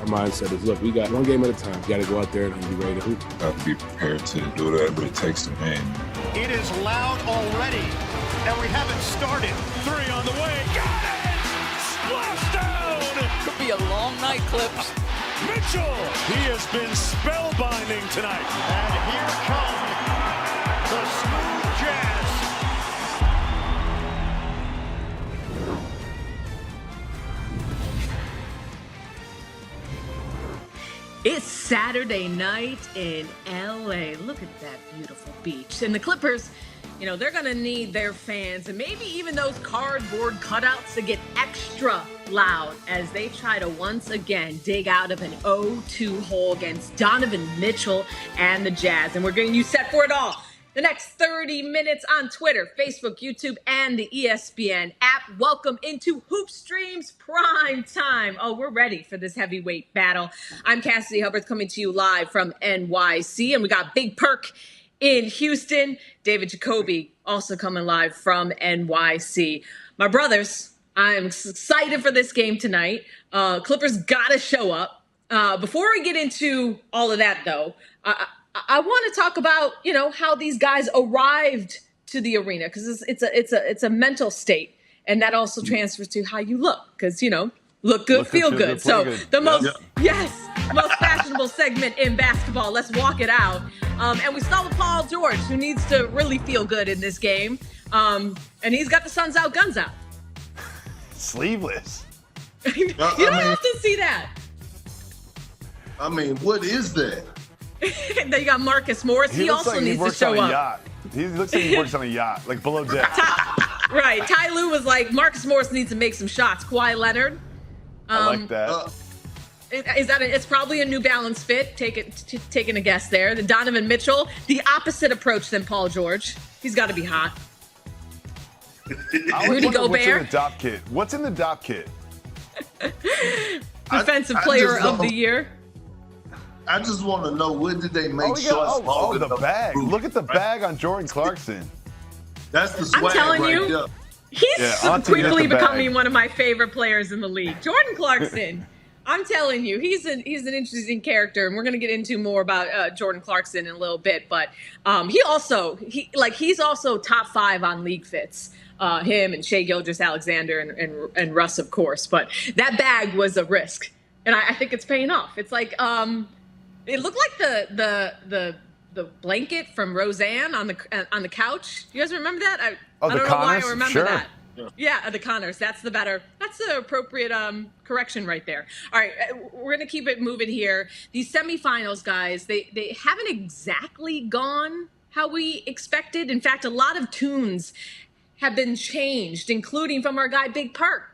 Our mindset is, look, we got one game at a time. We got to go out there and be ready to hoop. Have to be prepared to do whatever it takes to win. It is loud already, and we haven't started. 3 on the way. Got it! Splashdown! Could be a long night, Clips. Mitchell! He has been spellbinding tonight. And here come the smooth jazz. It's Saturday night in LA. Look at that beautiful beach. And the Clippers, you know, they're going to need their fans and maybe even those cardboard cutouts to get extra loud as they try to once again dig out of an 0-2 hole against Donovan Mitchell and the Jazz. And we're getting you set for it all. The next 30 minutes on Twitter, Facebook, YouTube, and the ESPN app. Welcome into Hoop Stream's Prime Time. Oh, we're ready for this heavyweight battle. I'm Cassidy Hubbarth coming to you live from NYC. And we got Big Perk in Houston. David Jacoby also coming live from NYC. My brothers, I'm excited for this game tonight. Clippers got to show up. Before we get into all of that, though, I want to talk about, you know, how these guys arrived to the arena, because it's a mental state, and that also transfers to how you look, because, you know, look good, feel good. So the most fashionable segment in basketball. Let's walk it out. And we start with Paul George, who needs to really feel good in this game, and he's got the Suns out, guns out. Sleeveless. You don't often see that. I mean, what is that? Then you got Marcus Morris. He also needs to show up. Yacht. He looks like he works on a yacht, like below deck. Right. Ty Lue was like, Marcus Morris needs to make some shots. Kawhi Leonard. I like that. It's probably a New Balance fit. Taking a guess there. The Donovan Mitchell, the opposite approach than Paul George. He's got to be hot. Rudy Gobert. What's in the dop kit? Defensive player of the year. I just want to know, where did they make shots? The bag. Look at the bag on Jordan Clarkson. That's the swag. I'm telling you, there. he's quickly becoming one of my favorite players in the league. Jordan Clarkson. I'm telling you, he's an interesting character, and we're going to get into more about Jordan Clarkson in a little bit. But he's also top 5 on league fits. Him and Shai Gilgeous-Alexander and Russ, of course. But that bag was a risk, and I think it's paying off. It's like it looked like the blanket from Roseanne on the couch. You guys remember that? I don't know why I remember that. Yeah, the Connors. That's the appropriate correction right there. All right, we're gonna keep it moving here. These semifinals, guys, they haven't exactly gone how we expected. In fact, a lot of tunes have been changed, including from our guy Big Perk.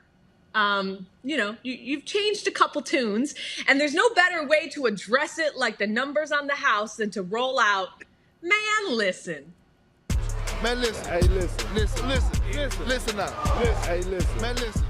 You know, you've changed a couple tunes, and there's no better way to address it like the numbers on the house than to roll out, man, listen. Man, listen. Hey, listen now. Hey, listen. Man, listen.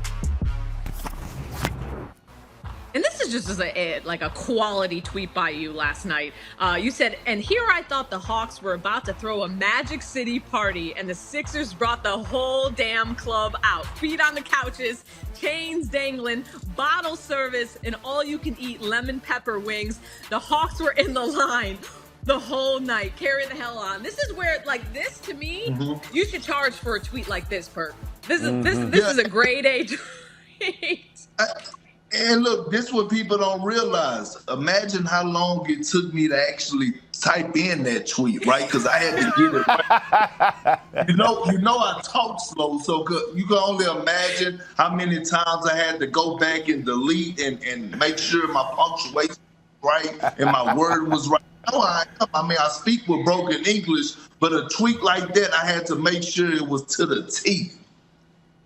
And this is just like a quality tweet by you last night. You said, and here I thought the Hawks were about to throw a Magic City party, and the Sixers brought the whole damn club out. Feet on the couches, chains dangling, bottle service, and all-you-can-eat lemon pepper wings. The Hawks were in the line the whole night. Carry the hell on. This is where, like, this to me, you should charge for a tweet like this, Perk. This is a grade A tweet. And look, this is what people don't realize. Imagine how long it took me to actually type in that tweet, right? Because I had to get it right. You know, I talk slow, so you can only imagine how many times I had to go back and delete and make sure my punctuation was right and my word was right. I speak with broken English, but a tweet like that, I had to make sure it was to the T.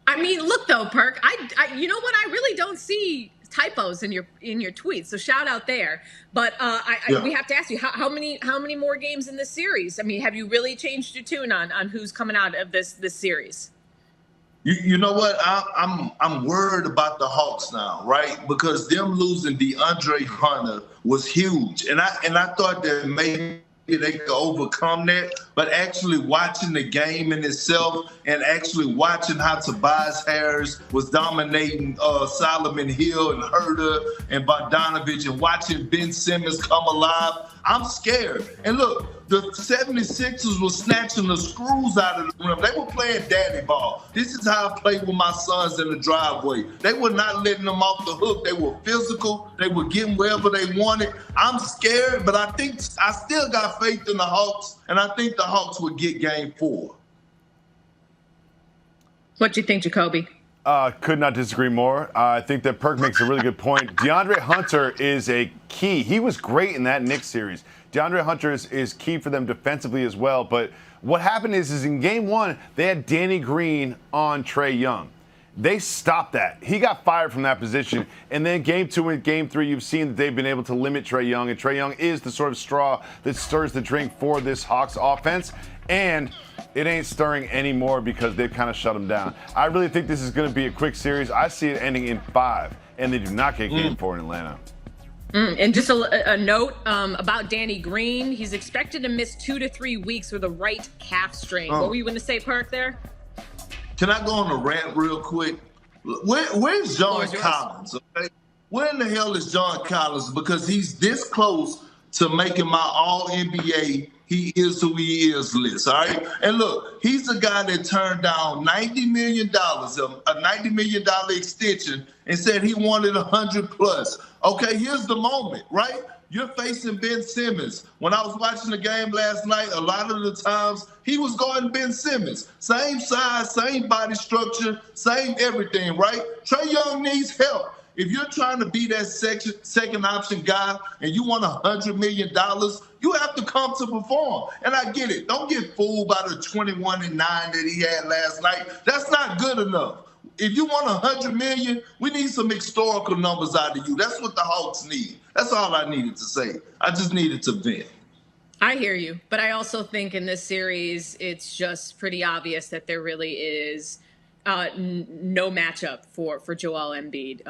I mean, look though, Perk. I you know what? I really don't see typos in your tweets. So shout out there. But we have to ask you how many more games in this series? I mean, have you really changed your tune on who's coming out of this series? You know what? I'm worried about the Hawks now, right? Because them losing DeAndre Hunter was huge, and I thought that maybe they could overcome that, but actually watching the game in itself and actually watching how Tobias Harris was dominating Solomon Hill and Herter and Bogdanovich and watching Ben Simmons come alive, I'm scared. And look, the 76ers were snatching the screws out of the rim. They were playing daddy ball. This is how I play with my sons in the driveway. They were not letting them off the hook. They were physical. They were getting wherever they wanted. I'm scared, but I think I still got faith in the Hawks, and I think the Hawks would get game 4. What do you think, Jacoby? Could not disagree more. I think that Perk makes a really good point. DeAndre Hunter is a key. He was great in that Knicks series. DeAndre Hunter is key for them defensively as well. But what happened is in game 1, they had Danny Green on Trae Young. They stopped that. He got fired from that position. And then game 2 and game 3, you've seen that they've been able to limit Trae Young. And Trae Young is the sort of straw that stirs the drink for this Hawks offense. And it ain't stirring anymore because they've kind of shut him down. I really think this is going to be a quick series. I see it ending in 5, and they do not get game 4 in Atlanta. And just a note about Danny Green. He's expected to miss 2 to 3 weeks with a right calf strain. What were you going to say, Perk, there? Can I go on a rant real quick? Where's John Collins? Okay? Where in the hell is John Collins? Because he's this close to making my All-NBA he is who he is list, all right? And look, he's the guy that turned down $90 million, a $90 million extension, and said he wanted 100 plus. Okay, here's the moment, right? You're facing Ben Simmons. When I was watching the game last night, a lot of the times he was guarding Ben Simmons. Same size, same body structure, same everything, right? Trae Young needs help. If you're trying to be that second option guy and you want $100 million, you have to come to perform. And I get it. Don't get fooled by the 21-9 that he had last night. That's not good enough. If you want $100 million, we need some historical numbers out of you. That's what the Hawks need. That's all I needed to say. I just needed to vent. I hear you, but I also think in this series, it's just pretty obvious that there really is no matchup for Joel Embiid,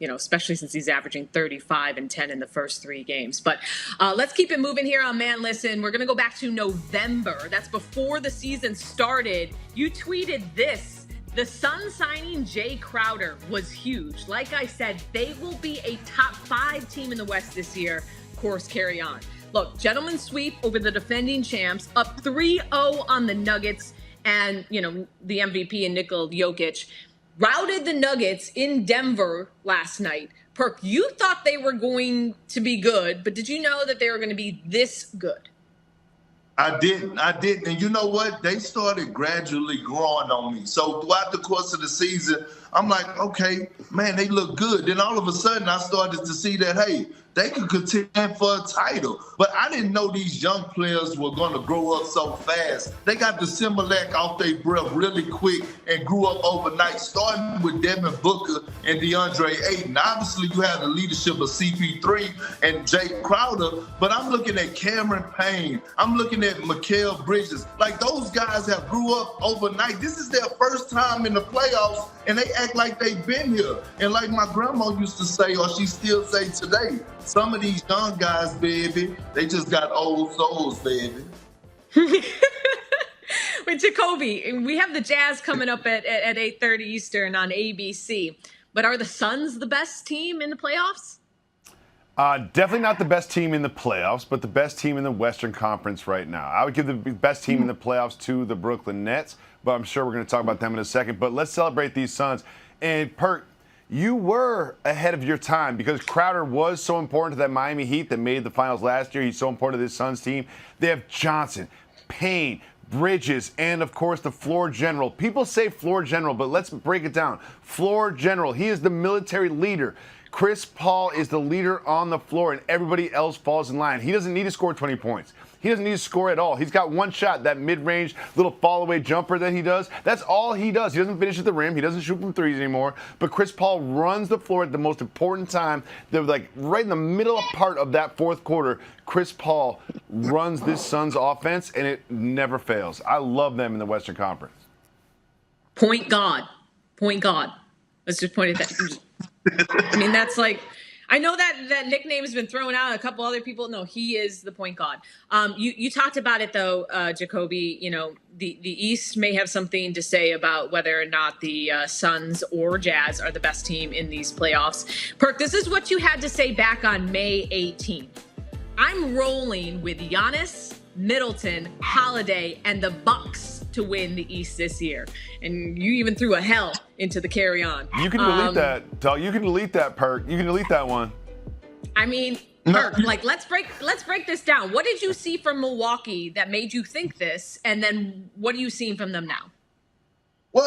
especially since he's averaging 35 and 10 in the first 3 games. But let's keep it moving here on Man Listen. We're going to go back to November. That's before the season started. You tweeted this. The Suns signing Jay Crowder was huge. Like I said, they will be a top 5 team in the West this year. Of course, carry on. Look, gentlemen sweep over the defending champs, up 3-0 on the Nuggets. And, the MVP and Nikola Jokic routed the Nuggets in Denver last night. Perk, you thought they were going to be good, but did you know that they were going to be this good? I didn't. And you know what? They started gradually growing on me. So throughout the course of the season, I'm like, okay, man, they look good. Then all of a sudden I started to see that, hey, they could contend for a title. But I didn't know these young players were going to grow up so fast. They got the Similac off their breath really quick and grew up overnight, starting with Devin Booker and DeAndre Ayton. Obviously, you have the leadership of CP3 and Jay Crowder, but I'm looking at Cameron Payne. I'm looking at Mikal Bridges. Like, those guys have grew up overnight. This is their first time in the playoffs, and they act like they've been here. And like my grandma used to say, or she still say today, some of these young guys, baby, they just got old souls, baby. With Jacoby, we have the Jazz coming up at 8:30 Eastern on ABC. But are the Suns the best team in the playoffs? Definitely not the best team in the playoffs, but the best team in the Western Conference right now. I would give the best team in the playoffs to the Brooklyn Nets, but I'm sure we're going to talk about them in a second. But let's celebrate these Suns. And Perk, you were ahead of your time because Crowder was so important to that Miami Heat that made the finals last year. He's so important to this Suns team. They have Johnson, Payne, Bridges, and, of course, the floor general. People say floor general, but let's break it down. Floor general. He is the military leader. Chris Paul is the leader on the floor, and everybody else falls in line. He doesn't need to score 20 points. He doesn't need to score at all. He's got one shot, that mid-range little fall-away jumper that he does. That's all he does. He doesn't finish at the rim. He doesn't shoot from threes anymore. But Chris Paul runs the floor at the most important time. They're like right in the middle part of that fourth quarter. Chris Paul runs this Suns offense, and it never fails. I love them in the Western Conference. Point God. Let's just point at that. I mean, that's like, I know that nickname has been thrown out. A couple other people. No, he is the point guard. You talked about it though, Jacoby. You know, the East may have something to say about whether or not the Suns or Jazz are the best team in these playoffs. Perk, this is what you had to say back on May 18th. I'm rolling with Giannis, Middleton, Holiday, and the Bucks to win the East this year. And you even threw a hell into the carry on. You can delete that, Doug. You can delete that, Perk. You can delete that one. I mean, Perk, like let's break this down. What did you see from Milwaukee that made you think this? And then what are you seeing from them now? Well,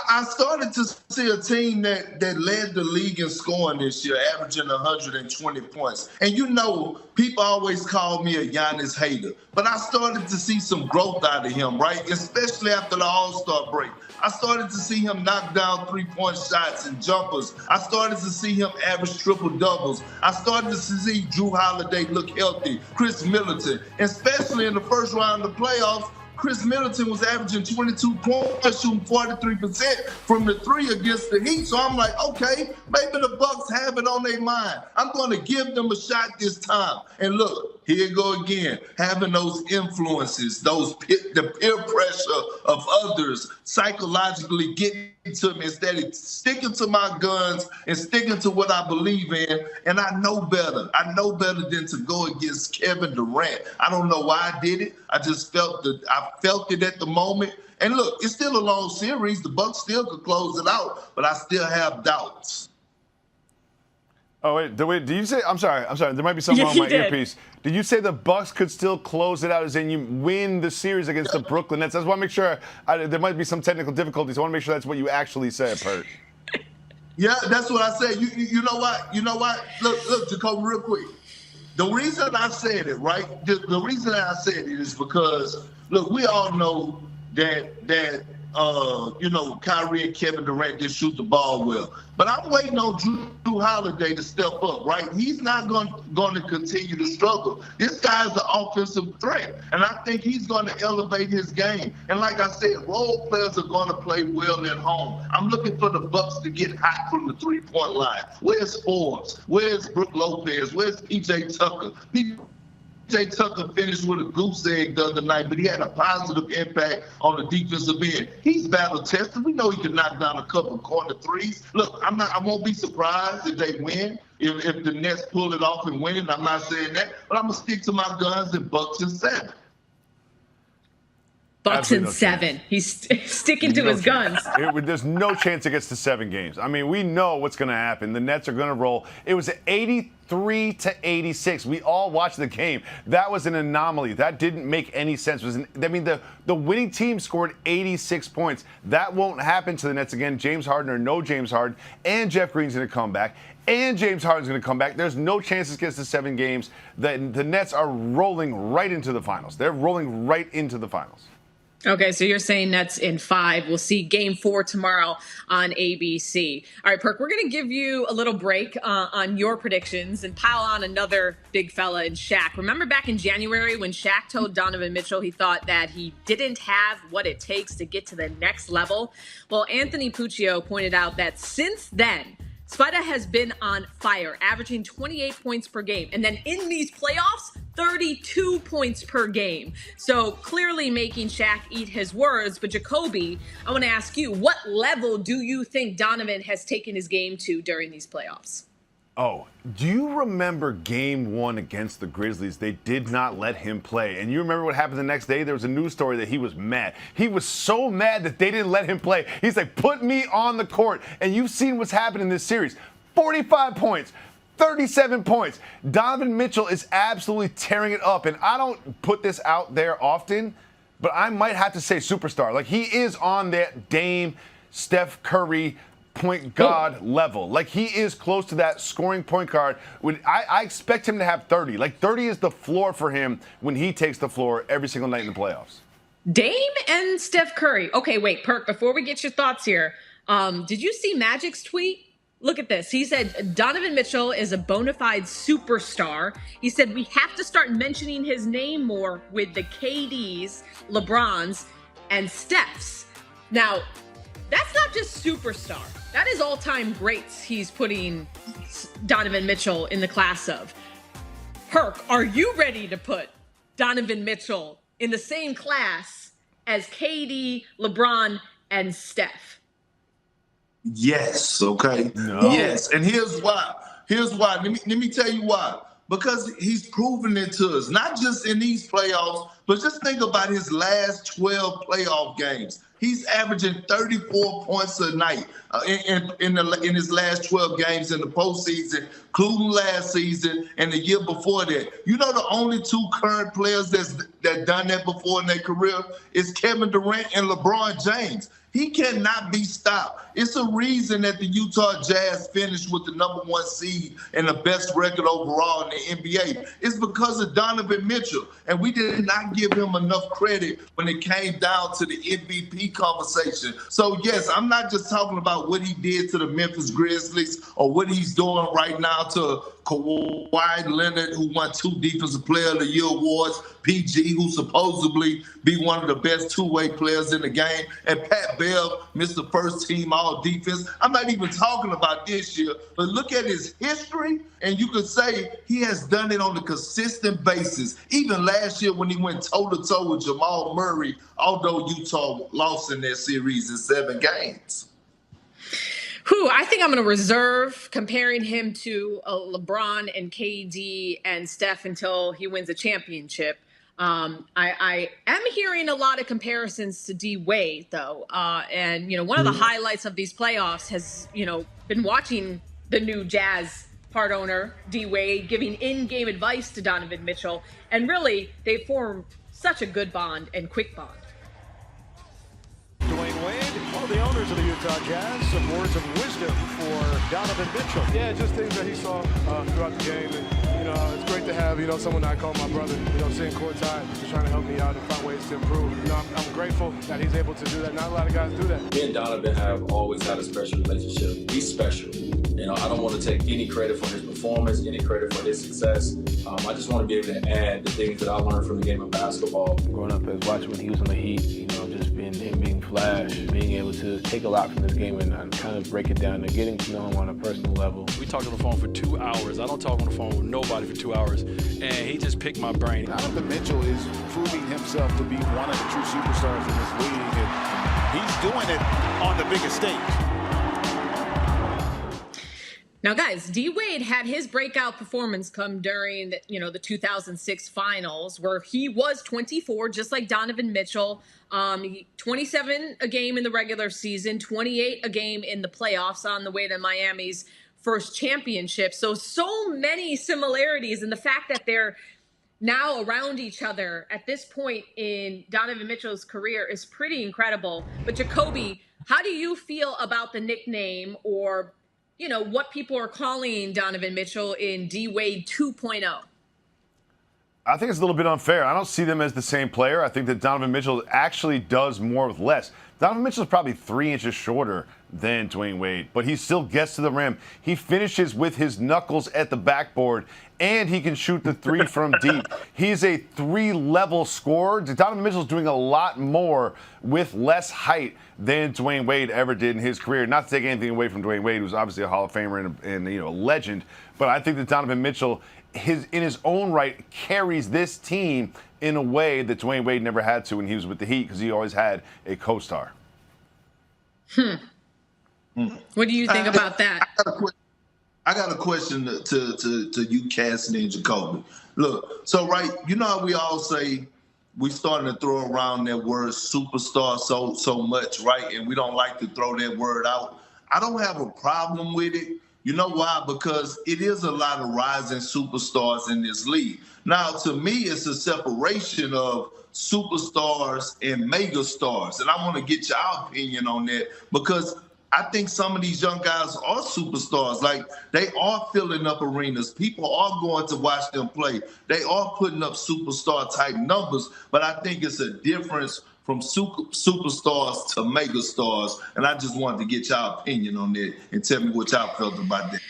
I started to see a team that led the league in scoring this year, averaging 120 points. And you know, people always call me a Giannis hater, but I started to see some growth out of him, right? Especially after the All-Star break. I started to see him knock down three-point shots and jumpers. I started to see him average triple-doubles. I started to see Drew Holiday look healthy, Chris Middleton, especially in the first round of the playoffs. Chris Middleton was averaging 22 points, shooting 43% from the three against the Heat. So I'm like, okay, maybe the Bucks have it on their mind. I'm going to give them a shot this time. And look, here you go again, having those influences, the peer pressure of others psychologically getting to me instead of sticking to my guns and sticking to what I believe in. And I know better. I know better than to go against Kevin Durant. I don't know why I did it. I just felt it at the moment. And look, it's still a long series. The Bucks still could close it out, but I still have doubts. Oh, wait, did you say, I'm sorry, there might be something wrong with my earpiece. Did you say the Bucks could still close it out as in you win the series against the Brooklyn Nets? I just want to make sure, there might be some technical difficulties. I want to make sure that's what you actually said, Perk. Yeah, that's what I said. You know what? Look, Jacoby, real quick. The reason I said it, right? The reason I said it is because, look, we all know that Kyrie and Kevin Durant didn't shoot the ball well. But I'm waiting on Drew Holiday to step up, right? He's not going to continue to struggle. This guy's an offensive threat, and I think he's going to elevate his game. And like I said, role players are going to play well at home. I'm looking for the Bucks to get hot from the three-point line. Where's Forbes? Where's Brook Lopez? Where's P.J. Tucker? P.J. Tucker finished with a goose egg the other night, but he had a positive impact on the defensive end. He's battle tested. We know he can knock down a couple of corner threes. Look, I won't be surprised if they win, if the Nets pull it off and win. I'm not saying that, but I'm gonna stick to my guns and Bucks and 7. Bucks and 7. He's sticking to his guns. There's no chance it gets to 7 games. I mean, we know what's going to happen. The Nets are going to roll. It was 83-86. We all watched the game. That was an anomaly. That didn't make any sense. The winning team scored 86 points. That won't happen to the Nets again. James Harden or no James Harden, and Jeff Green's going to come back. And James Harden's going to come back. There's no chance this gets to 7 games. The Nets are rolling right into the finals. They're rolling right into the finals. Okay, so you're saying Nets in 5. We'll see Game 4 tomorrow on ABC. All right, Perk, we're going to give you a little break on your predictions and pile on another big fella in Shaq. Remember back in January when Shaq told Donovan Mitchell he thought that he didn't have what it takes to get to the next level? Well, Anthony Puccio pointed out that since then, Spida has been on fire, averaging 28 points per game. And then in these playoffs, 32 points per game. So clearly making Shaq eat his words. But Jacoby, I want to ask you, what level do you think Donovan has taken his game to during these playoffs? Oh, do you remember Game 1 against the Grizzlies? They did not let him play. And you remember what happened the next day? There was a news story that he was mad. He was so mad that they didn't let him play. He's like, put me on the court. And you've seen what's happened in this series. 45 points. 37 points. Donovan Mitchell is absolutely tearing it up. And I don't put this out there often, but I might have to say superstar. Like, he is on that Dame, Steph Curry, point guard level. Like, he is close to that scoring point guard. I expect him to have 30. Like, 30 is the floor for him when he takes the floor every single night in the playoffs. Dame and Steph Curry. Okay, wait, Perk, before we get your thoughts here, did you see Magic's tweet? Look at this. He said, Donovan Mitchell is a bona fide superstar. He said, we have to start mentioning his name more with the KDs, LeBrons, and Stephs. Now, that's not just superstar. That is all-time greats he's putting Donovan Mitchell in the class of. Perk, are you ready to put Donovan Mitchell in the same class as KD, LeBron, and Steph? Yes, okay? No. Yes, and here's why. Here's why. Let me tell you why. Because he's proven it to us, not just in these playoffs, but just think about his last 12 playoff games. He's averaging 34 points a night in his last 12 games in the postseason, including last season and the year before that. You know, the only two current players that done that before in their career is Kevin Durant and LeBron James. He cannot be stopped. It's a reason that the Utah Jazz finished with the #1 seed and the best record overall in the NBA. It's because of Donovan Mitchell. And we did not give him enough credit when it came down to the MVP conversation. So, yes, I'm not just talking about what he did to the Memphis Grizzlies or what he's doing right now to Kawhi Leonard, who won 2 Defensive Player of the Year awards, PG, who supposedly be one of the best two-way players in the game, and Pat Bev, Mr. First Team All-Defense. I'm not even talking about this year, but look at his history, and you could say he has done it on a consistent basis. Even last year when he went toe-to-toe with Jamal Murray, although Utah lost in that series in 7 games. I think I'm going to reserve comparing him to LeBron and KD and Steph until he wins a championship. I am hearing a lot of comparisons to DWade, though. And, one of the highlights of these playoffs has, been watching the new Jazz part owner, DWade, giving in-game advice to Donovan Mitchell. And really, they form such a good bond and quick bond. DWade, one of the owners of the Utah Jazz, some words of wisdom for Donovan Mitchell. Yeah, just things that he saw throughout the game. And, it's great to have, someone I call my brother, sitting courtside, just trying to help me out and find ways to improve. I'm grateful that he's able to do that. Not a lot of guys do that. Me and Donovan have always had a special relationship. He's special. I don't want to take any credit for his performance, any credit for his success. I just want to be able to add the things that I learned from the game of basketball. Growing up as watching when he was on the Heat, just being Flash, being able to take a lot from this game and kind of break it down and getting to know him on a personal level. We talked on the phone for 2 hours. I don't talk on the phone with nobody for 2 hours. And he just picked my brain. Donovan Mitchell is proving himself to be one of the true superstars in this league. And he's doing it on the biggest stage. Now, guys, D-Wade had his breakout performance come during the 2006 finals, where he was 24, just like Donovan Mitchell. 27 a game in the regular season, 28 a game in the playoffs on the way to Miami's first championship. So many similarities, and the fact that they're now around each other at this point in Donovan Mitchell's career is pretty incredible. But Jacoby, how do you feel about the nickname or what people are calling Donovan Mitchell in D-Wade 2.0? I think it's a little bit unfair. I don't see them as the same player. I think that Donovan Mitchell actually does more with less. Donovan Mitchell is probably 3 inches shorter than Dwyane Wade, but he still gets to the rim. He finishes with his knuckles at the backboard, and he can shoot the 3 from deep. He's a 3-level scorer. Donovan Mitchell's doing a lot more with less height than Dwyane Wade ever did in his career. Not to take anything away from Dwyane Wade, who's obviously a Hall of Famer and a legend, but I think that Donovan Mitchell, in his own right, carries this team in a way that Dwyane Wade never had to when he was with the Heat, because he always had a co-star. What do you think about that? I got a question to you, Cassidy and Jacoby. Look, so how we all say we starting to throw around that word superstar so much, right? And we don't like to throw that word out. I don't have a problem with it. You know why? Because it is a lot of rising superstars in this league. Now, to me, it's a separation of superstars and mega stars. And I want to get your opinion on that, because I think some of these young guys are superstars. Like, they are filling up arenas. People are going to watch them play. They are putting up superstar-type numbers. But I think it's a difference from superstars to mega stars. And I just wanted to get your opinion on that and tell me what y'all felt about that.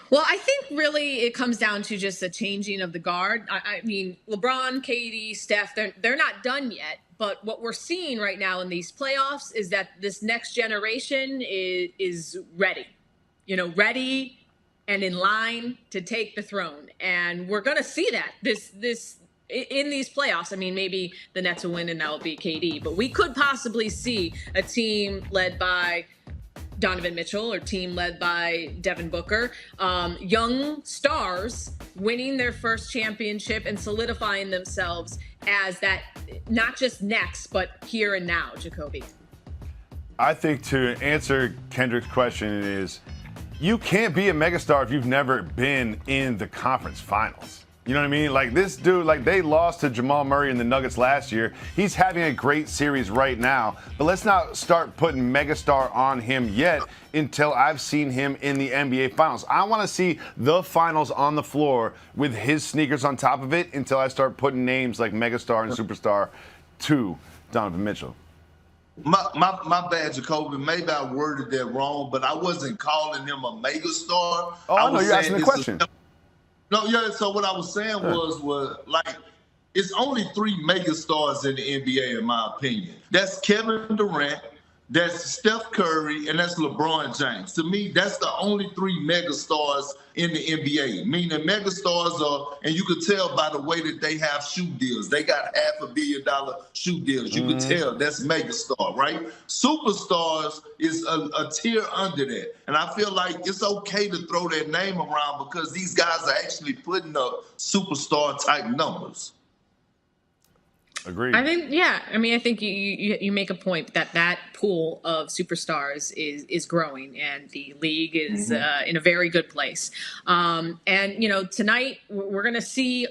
Well, I think really it comes down to just a changing of the guard. I mean, LeBron, KD, Steph, they're not done yet. But what we're seeing right now in these playoffs is that this next generation is ready. Ready and in line to take the throne. And we're going to see that in these playoffs. I mean, maybe the Nets will win and that'll be KD, but we could possibly see a team led by Donovan Mitchell or team led by Devin Booker, young stars winning their first championship and solidifying themselves as that, not just next, but here and now, Jacoby. I think to answer Kendrick's question is, you can't be a megastar if you've never been in the conference finals. You know what I mean? Like this dude, like they lost to Jamal Murray and the Nuggets last year. He's having a great series right now, but let's not start putting megastar on him yet until I've seen him in the NBA Finals. I want to see the finals on the floor with his sneakers on top of it until I start putting names like megastar and superstar to Donovan Mitchell. My bad, Jacoby. Maybe I worded that wrong, but I wasn't calling him a megastar. Oh, I know you're asking the question. No, yeah. So what I was saying was like, it's only 3 megastars in the NBA, in my opinion. That's Kevin Durant, that's Steph Curry, and that's LeBron James. To me, that's the only 3 megastars in the NBA. Meaning megastars are, and you could tell by the way that they have shoe deals. They got $500 million shoe deals. You could tell that's megastar, right? Superstars is a tier under that. And I feel like it's okay to throw that name around because these guys are actually putting up superstar type numbers. Agreed. I think you make a point that pool of superstars is growing, and the league is in a very good place. And tonight we're going to see,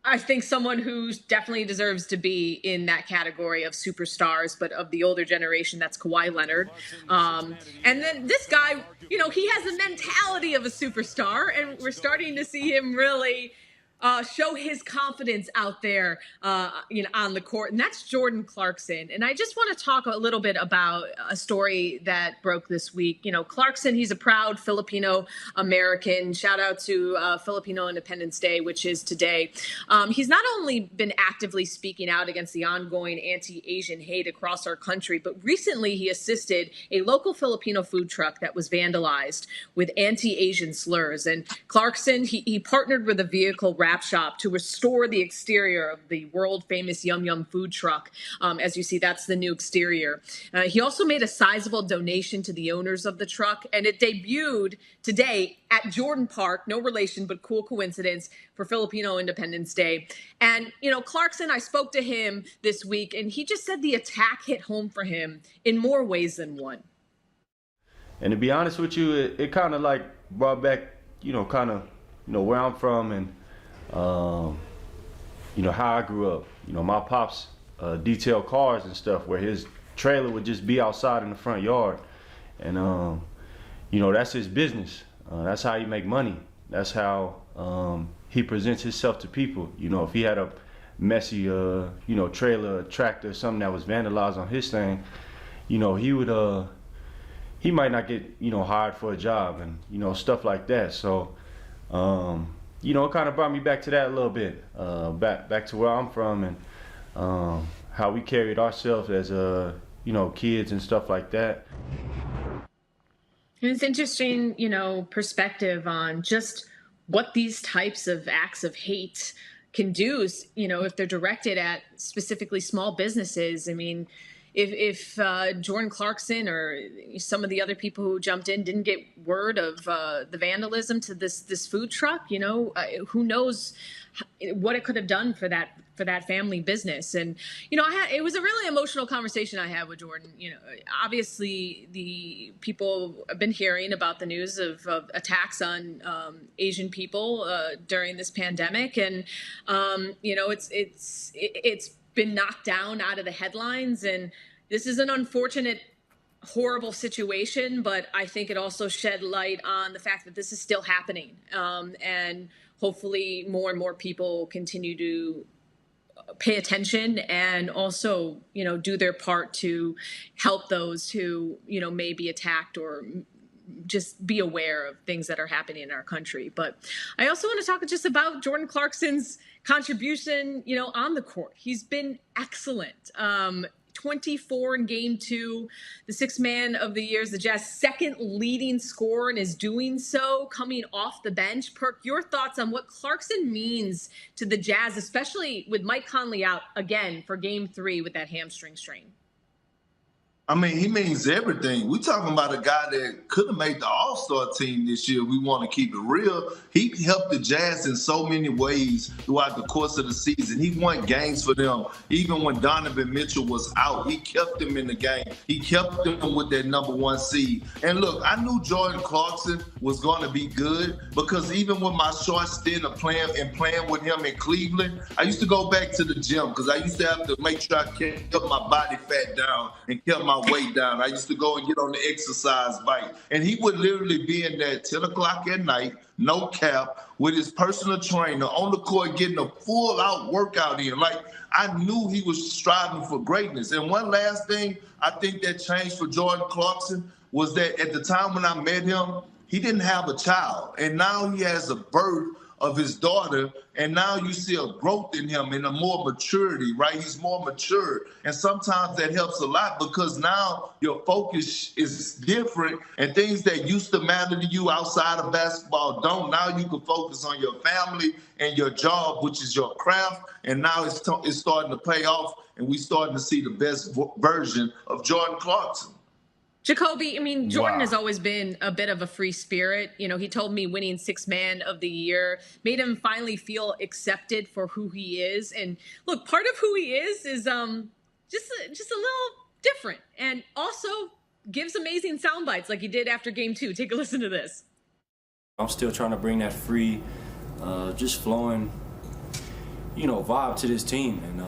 I think, someone who definitely deserves to be in that category of superstars, but of the older generation. That's Kawhi Leonard. And then this guy, he has the mentality of a superstar, and we're starting to see him really show his confidence out there, on the court, and that's Jordan Clarkson. And I just want to talk a little bit about a story that broke this week. Clarkson, he's a proud Filipino American. Shout out to Filipino Independence Day, which is today. He's not only been actively speaking out against the ongoing anti-Asian hate across our country, but recently he assisted a local Filipino food truck that was vandalized with anti-Asian slurs. And Clarkson, he partnered with a vehicle wrap shop to restore the exterior of the world famous Yum Yum food truck. As you see, that's the new exterior. He also made a sizable donation to the owners of the truck, and it debuted today at Jordan Park, no relation, but cool coincidence, for Filipino Independence Day. And, Clarkson, I spoke to him this week, and he just said the attack hit home for him in more ways than one. And to be honest with you, it kind of like brought back, where I'm from and how I grew up. My pops detailed cars and stuff, where his trailer would just be outside in the front yard. And, that's his business. That's how he make money. That's how he presents himself to people. If he had a messy, trailer, tractor, something that was vandalized on his thing, he would, he might not get, hired for a job and, stuff like that. So, it kind of brought me back to that a little bit, back to where I'm from and how we carried ourselves as, kids and stuff like that. And it's interesting, perspective on just what these types of acts of hate can do, if they're directed at specifically small businesses. I mean, if Jordan Clarkson or some of the other people who jumped in didn't get word of the vandalism to this food truck, who knows what it could have done for that family business. And it was a really emotional conversation I had with Jordan. Obviously the people have been hearing about the news of attacks on Asian people during this pandemic, and it's been knocked down out of the headlines, and this is an unfortunate, horrible situation, but I think it also shed light on the fact that this is still happening, and hopefully more and more people continue to pay attention and also do their part to help those who may be attacked or just be aware of things that are happening in our country. But I also want to talk just about Jordan Clarkson's contribution, on the court. He's been excellent. 24 in game 2. The sixth man of the year is the Jazz second leading scorer and is doing so coming off the bench. Perk, your thoughts on what Clarkson means to the Jazz, especially with Mike Conley out again for game 3 with that hamstring strain? I mean, he means everything. We're talking about a guy that could have made the All-Star team this year. We want to keep it real. He helped the Jazz in so many ways throughout the course of the season. He won games for them. Even when Donovan Mitchell was out, he kept them in the game. He kept them with that #1 seed. And look, I knew Jordan Clarkson was going to be good because even with my short stint of playing with him in Cleveland, I used to go back to the gym because I used to have to make sure I kept my body fat down and kept my weight down. I used to go and get on the exercise bike. And he would literally be in there at 10 o'clock at night, no cap, with his personal trainer on the court getting a full-out workout in. Like, I knew he was striving for greatness. And one last thing I think that changed for Jordan Clarkson was that at the time when I met him, he didn't have a child. And now he has a birth of his daughter, and now you see a growth in him and a more maturity, right? He's more mature. And sometimes that helps a lot because now your focus is different and things that used to matter to you outside of basketball don't. Now you can focus on your family and your job, which is your craft, and now it's starting to pay off, and we're starting to see the best version of Jordan Clarkson. Jacoby, I mean, Jordan has always been a bit of a free spirit. You know, he told me winning sixth man of the year made him finally feel accepted for who he is. And look, part of who he is just a little different, and also gives amazing sound bites like he did after game 2. Take a listen to this. I'm still trying to bring that free, just flowing, vibe to this team and,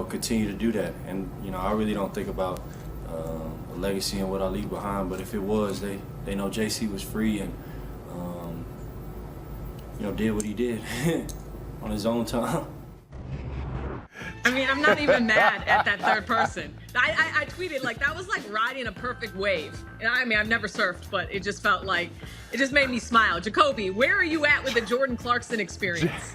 continue to do that. And, I really don't think about legacy and what I leave behind, but if it was, they know JC was free and did what he did on his own time. I mean, I'm not even mad at that third person. I tweeted like that was like riding a perfect wave. And I mean, I've never surfed, but it just felt like it just made me smile. Jacoby, where are you at with the Jordan Clarkson experience?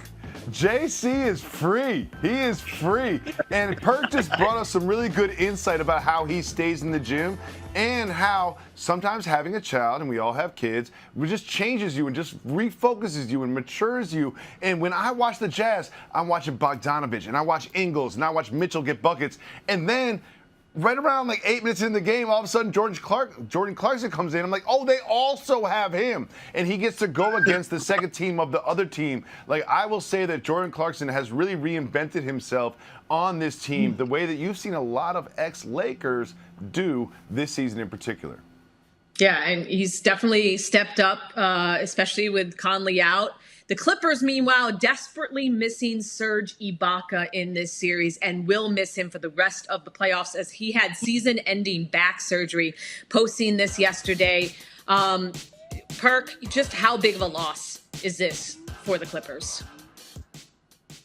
JC is free. He is free. And Perk just brought us some really good insight about how he stays in the gym and how sometimes having a child, and we all have kids, it just changes you and just refocuses you and matures you. And when I watch the Jazz, I'm watching Bogdanovich and I watch Ingles and I watch Mitchell get buckets. And then right around like 8 minutes in the game, all of a sudden Jordan Clarkson comes in. I'm like, oh, they also have him. And he gets to go against the second team of the other team. Like, I will say that Jordan Clarkson has really reinvented himself on this team the way that you've seen a lot of ex-Lakers do this season in particular. Yeah, and he's definitely stepped up, especially with Conley out. The Clippers, meanwhile, desperately missing Serge Ibaka in this series and will miss him for the rest of the playoffs as he had season-ending back surgery, posting this yesterday. Perk, just how big of a loss is this for the Clippers?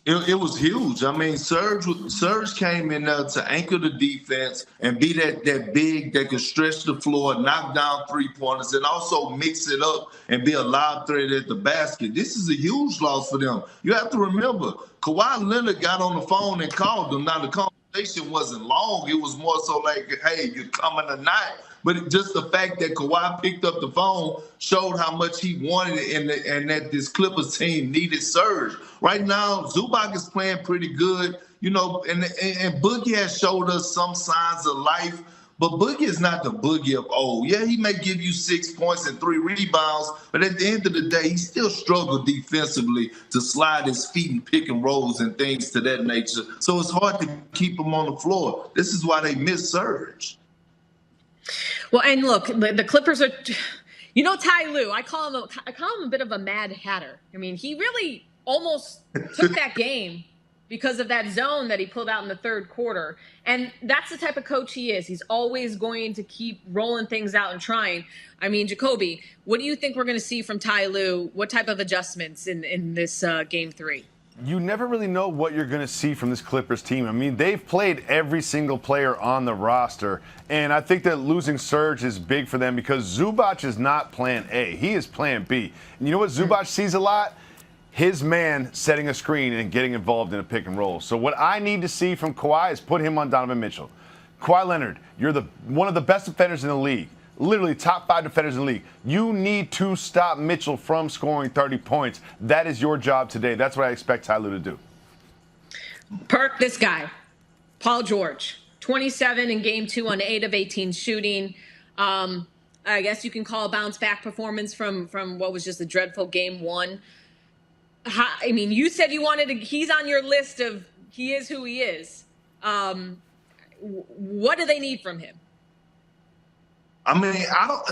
It was huge. I mean, Serge came in there to anchor the defense and be that big that could stretch the floor, knock down three-pointers, and also mix it up and be a lob threat at the basket. This is a huge loss for them. You have to remember, Kawhi Leonard got on the phone and called them. Now, the conversation wasn't long. It was more so like, hey, you're coming tonight. But just the fact that Kawhi picked up the phone showed how much he wanted it and that this Clippers team needed Serge. Right now, Zubac is playing pretty good, and Boogie has showed us some signs of life. But Boogie is not the Boogie of old. Yeah, he may give you 6 points and 3 rebounds, but at the end of the day, he still struggled defensively to slide his feet and pick and rolls and things to that nature. So it's hard to keep him on the floor. This is why they miss Serge. Well, and look, the Clippers are, Ty Lue. I call him a bit of a mad hatter. I mean, he really almost took that game because of that zone that he pulled out in the third quarter. And that's the type of coach he is. He's always going to keep rolling things out and trying. I mean, Jacoby, what do you think we're going to see from Ty Lue? What type of adjustments in this game 3? You never really know what you're going to see from this Clippers team. I mean, they've played every single player on the roster, and I think that losing Serge is big for them because Zubac is not plan A. He is plan B. And you know what Zubac sees a lot? His man setting a screen and getting involved in a pick and roll. So what I need to see from Kawhi is put him on Donovan Mitchell. Kawhi Leonard, you're one of the best defenders in the league. Literally top 5 defenders in the league. You need to stop Mitchell from scoring 30 points. That is your job today. That's what I expect Ty Lue to do. Perk, this guy, Paul George, 27 in game 2 on 8 of 18 shooting. I guess you can call a bounce back performance from what was just a dreadful game 1. I mean, you said you wanted to, he's on your list of he is who he is. What do they need from him? I mean,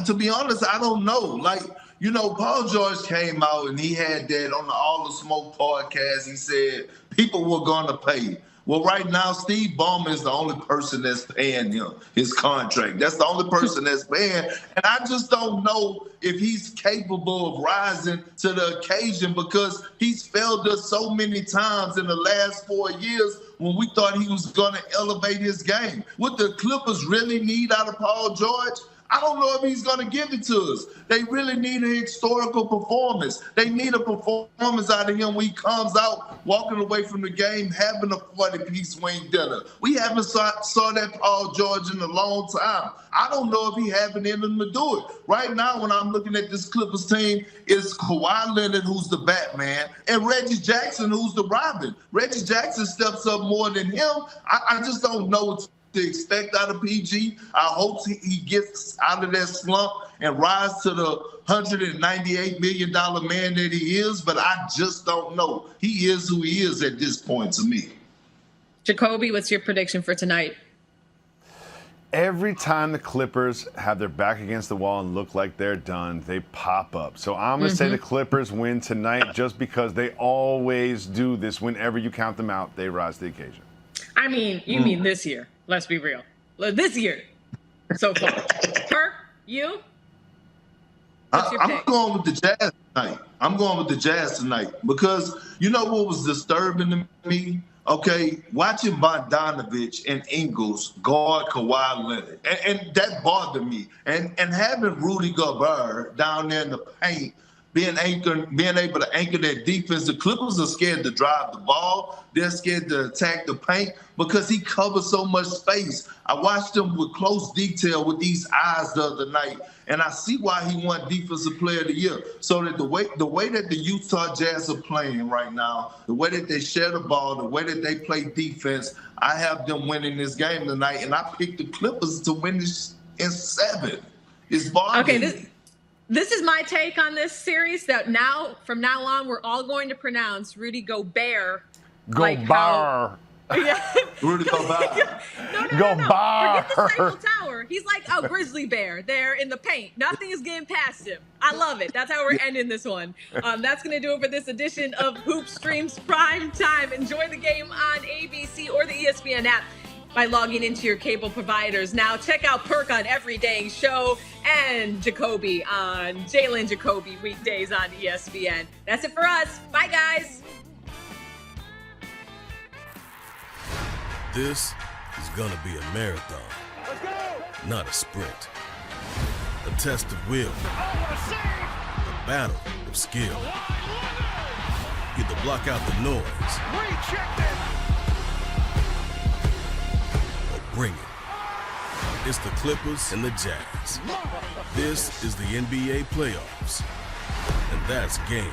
to be honest, I don't know. Like, you know, Paul George came out and he had that on the All the Smoke podcast. He said people were going to pay. Well, right now, Steve Ballmer is the only person that's paying him his contract. That's the only person that's paying. And I just don't know if he's capable of rising to the occasion because he's failed us so many times in the last 4 years when we thought he was going to elevate his game. What the Clippers really need out of Paul George, I don't know if he's going to give it to us. They really need a historical performance. They need a performance out of him when he comes out, walking away from the game, having a 40-piece wing dinner. We haven't saw that Paul George in a long time. I don't know if he has it in him to do it. Right now, when I'm looking at this Clippers team, it's Kawhi Leonard, who's the Batman, and Reggie Jackson, who's the Robin. Reggie Jackson steps up more than him. I just don't know what to expect out of PG. I hope he gets out of that slump and rise to the $198 million man that he is, but I just don't know. He is who he is at this point to me. Jacoby, what's your prediction for tonight? Every time the Clippers have their back against the wall and look like they're done, they pop up. So I'm going to say the Clippers win tonight just because they always do this. Whenever you count them out, they rise to the occasion. I mean, you mean this year. Let's be real. This year, so far. Perk, you? I'm going with the Jazz tonight. I'm going with the Jazz tonight because you know what was disturbing to me? Okay, watching Bogdanovich and Ingles guard Kawhi Leonard, and that bothered me. And having Rudy Gobert down there in the paint, being able to anchor that defense. The Clippers are scared to drive the ball. They're scared to attack the paint because he covers so much space. I watched him with close detail with these eyes the other night, and I see why he won Defensive Player of the Year. So that the way that the Utah Jazz are playing right now, the way that they share the ball, the way that they play defense, I have them winning this game tonight, and I picked the Clippers to win this in 7. It's bothering me. This is my take on this series, that from now on, we're all going to pronounce Rudy Gobert. Gobert. Yeah. Rudy Gobert. No. Gobert. Forget the Eiffel Tower. He's like a grizzly bear there in the paint. Nothing is getting past him. I love it. That's how we're ending this one. That's going to do it for this edition of Hoop Stream's Prime Time. Enjoy the game on ABC or the ESPN app by logging into your cable providers. Now, check out Perk on Everyday Show and Jacoby on Jalen Jacoby weekdays on ESPN. That's it for us. Bye, guys. This is gonna be a marathon, not a sprint. A test of will, a battle of skill. Either block out the noise, bring it. It's the Clippers and the Jazz. This is the NBA playoffs, and that's game